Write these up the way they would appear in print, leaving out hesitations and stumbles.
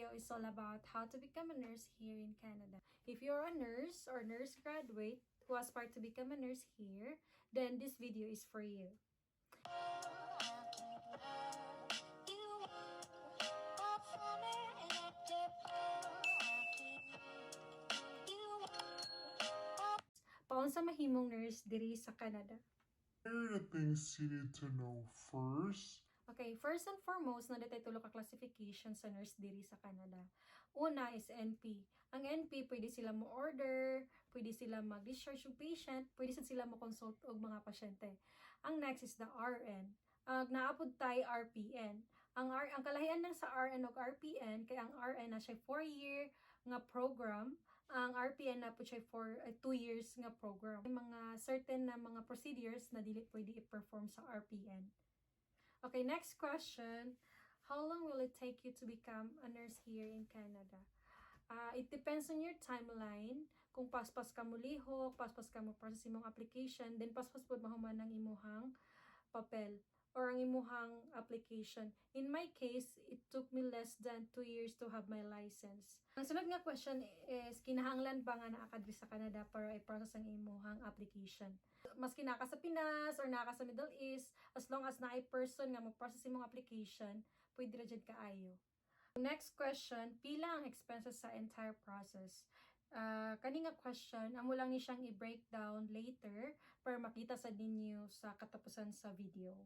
video is all about how to become a nurse here in Canada. If you're a nurse or nurse graduate who aspire to become a nurse here, then this video is for you. Paon sa mahimong nurse diri sa Canada? Here are the things you need to know first. Okay, first and foremost, nadatay tulo ka classification sa nurse diri sa Canada. Una is NP. Ang NP, pwede sila mo order, pwede sila mag-discharge yung patient, pwede sila mo consult og mga pasyente. Ang next is the RN. Naapod tayo RPN. Ang kalahian lang sa RN ug RPN, kay ang RN na siya 4-year nga program, ang RPN na po siya for 2 years nga program. May mga certain na mga procedures na dili pwede i-perform sa RPN. Okay, next question. How long will it take you to become a nurse here in Canada? It depends on your timeline. Kung paspas ka mo lihok, paspas ka mo process imong application, then paspas po mahuman ang imuhang papel or ang imuhang application. In my case, it took me less than 2 years to have my license. Ang sunod nga question is, kinahanglan ba nga naakadri sa Canada para i-process ang imuhang application? Maski naka sa Pinas or naka sa Middle East, as long as na ay person nga mo-process imong application, pwede ra jud kaayo. Next question, pila ang expenses sa entire process? Kani nga question, amo lang ni siyang i-breakdown later para makita sa ninyo sa katapusan sa video.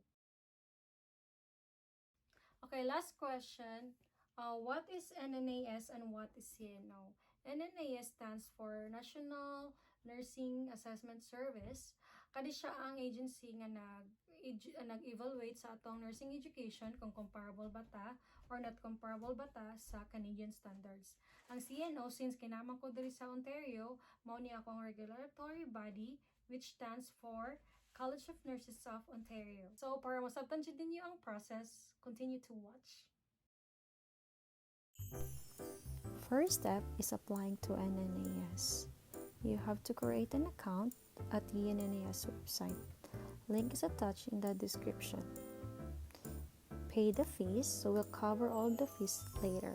Okay, last question. What is NNAS and what is CNO? NNAS stands for National Nursing Assessment Service. Kadi siya ang agency nga nag-evaluate sa atong nursing education kung comparable ba ta or not comparable ba ta sa Canadian standards. Ang CNO, since kinamang ko diri sa Ontario, mao ni akong regulatory body which stands for College of Nurses of Ontario. So, para masabtan siya din yung ang process, continue to watch. First step is applying to NNAS. You have to create an account at the NNAS website. Link is attached in the description. Pay the fees, so we'll cover all the fees later.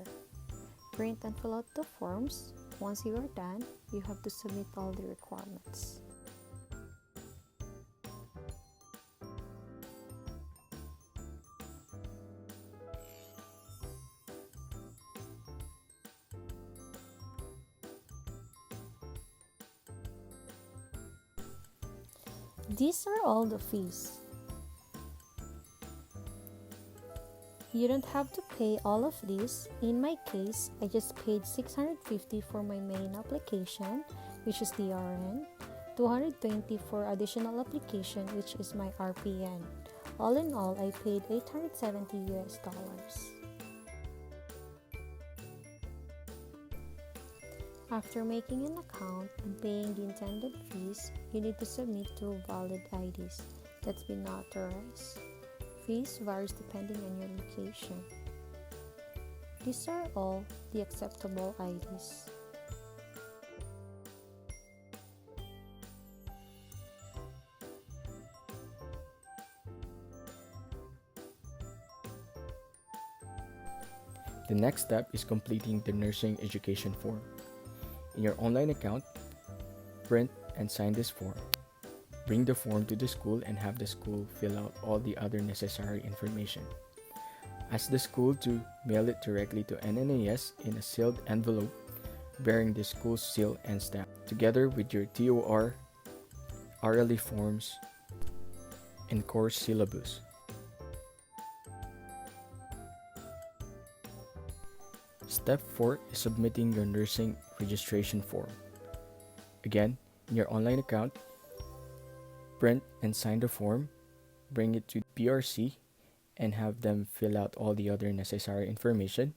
Print and fill out the forms. Once you are done, you have to submit all the requirements. These are all the fees. You don't have to pay all of these. In my case, I just paid $650 for my main application, which is the RN, $220 for additional application, which is my RPN. All in all, I paid $870 US. After making an account and paying the intended fees, you need to submit 2 valid IDs that's been authorized. Fees varies depending on your location. These are all the acceptable IDs. The next step is completing the nursing education form. In your online account, print and sign this form. Bring the form to the school and have the school fill out all the other necessary information. Ask the school to mail it directly to NNAS in a sealed envelope bearing the school's seal and stamp, together with your TOR, RLE forms, and course syllabus. Step 4 is submitting your nursing registration form. Again, in your online account, print and sign the form, bring it to PRC, and have them fill out all the other necessary information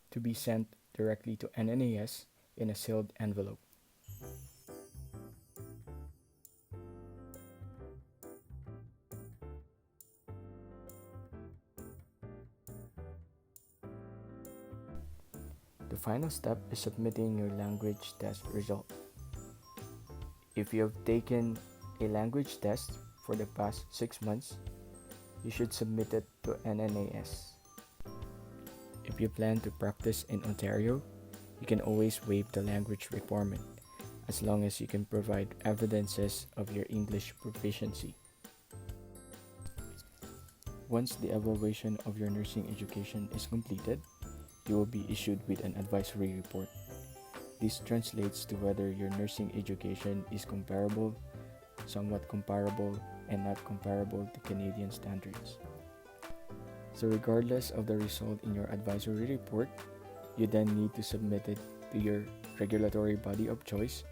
to be sent directly to NNAS in a sealed envelope. The final step is submitting your language test result. If you have taken a language test for the past 6 months, you should submit it to NNAS. If you plan to practice in Ontario, you can always waive the language requirement as long as you can provide evidences of your English proficiency. Once the evaluation of your nursing education is completed, you will be issued with an advisory report. This translates to whether your nursing education is comparable, somewhat comparable, and not comparable to Canadian standards. So regardless of the result in your advisory report, you then need to submit it to your regulatory body of choice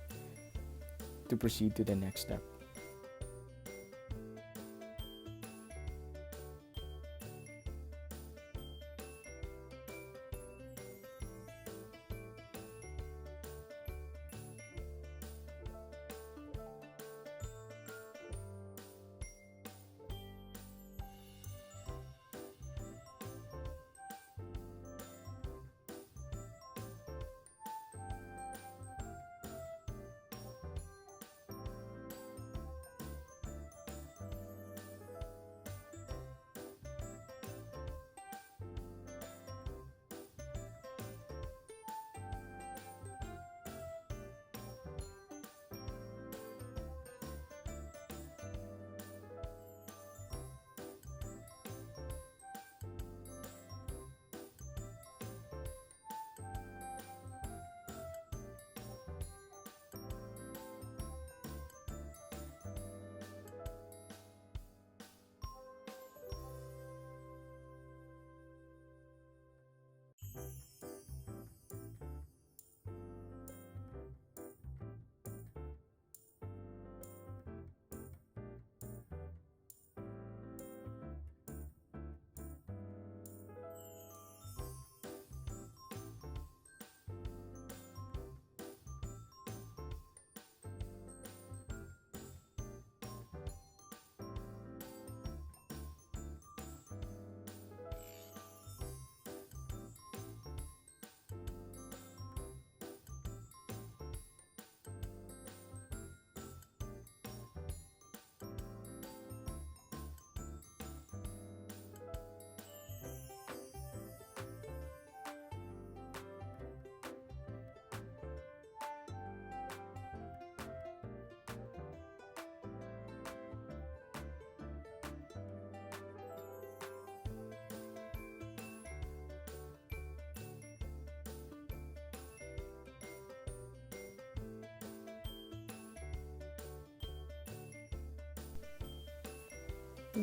to proceed to the next step.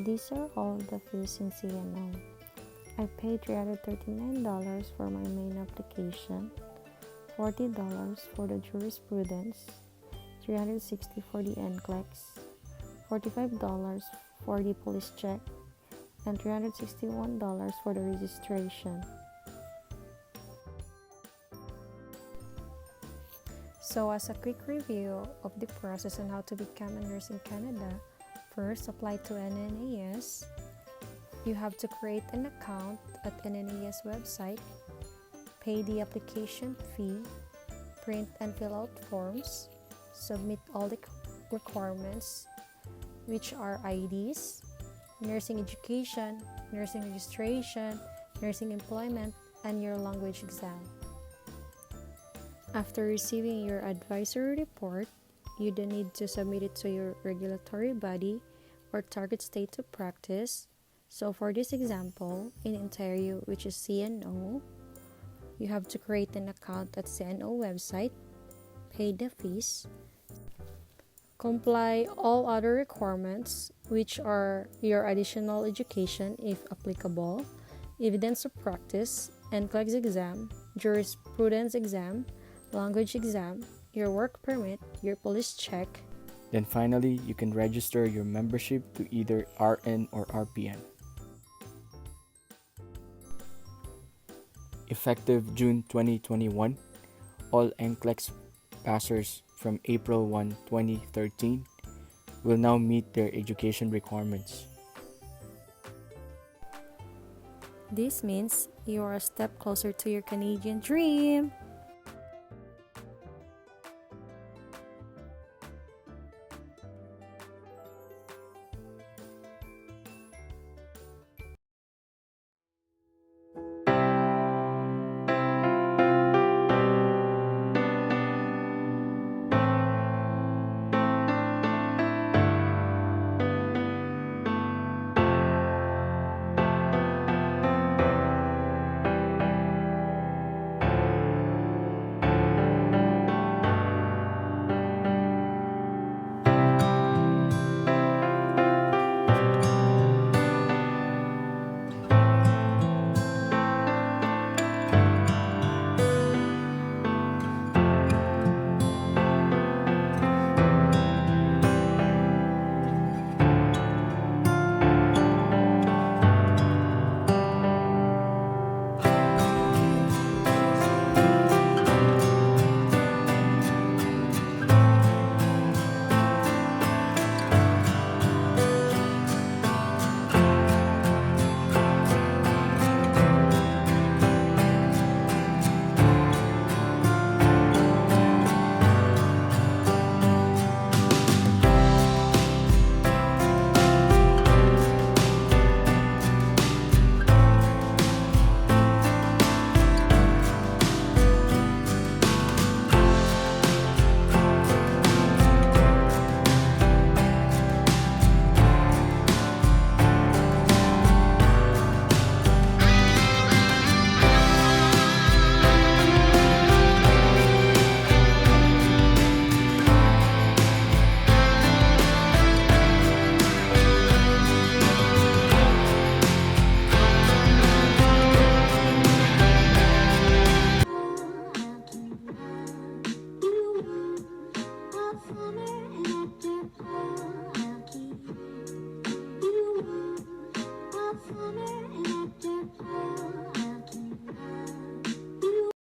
These are all the fees in CNO. I paid $339 for my main application, $40 for the jurisprudence, $360 for the NCLEX, $45 for the police check, and $361 for the registration. So as a quick review of the process on how to become a nurse in Canada, first, apply to NNAS. You have to create an account at NNAS website, pay the application fee, print and fill out forms, submit all the requirements, which are IDs, nursing education, nursing registration, nursing employment, and your language exam. After receiving your advisory report, you then need to submit it to your regulatory body or target state to practice. So for this example, in Ontario, which is CNO, you have to create an account at CNO website, pay the fees, comply all other requirements, which are your additional education if applicable, evidence of practice, NCLEX exam, jurisprudence exam, language exam, your work permit, your police check. Then finally, you can register your membership to either RN or RPN. Effective June 2021, all NCLEX passers from April 1, 2013 will now meet their education requirements. This means you are a step closer to your Canadian dream.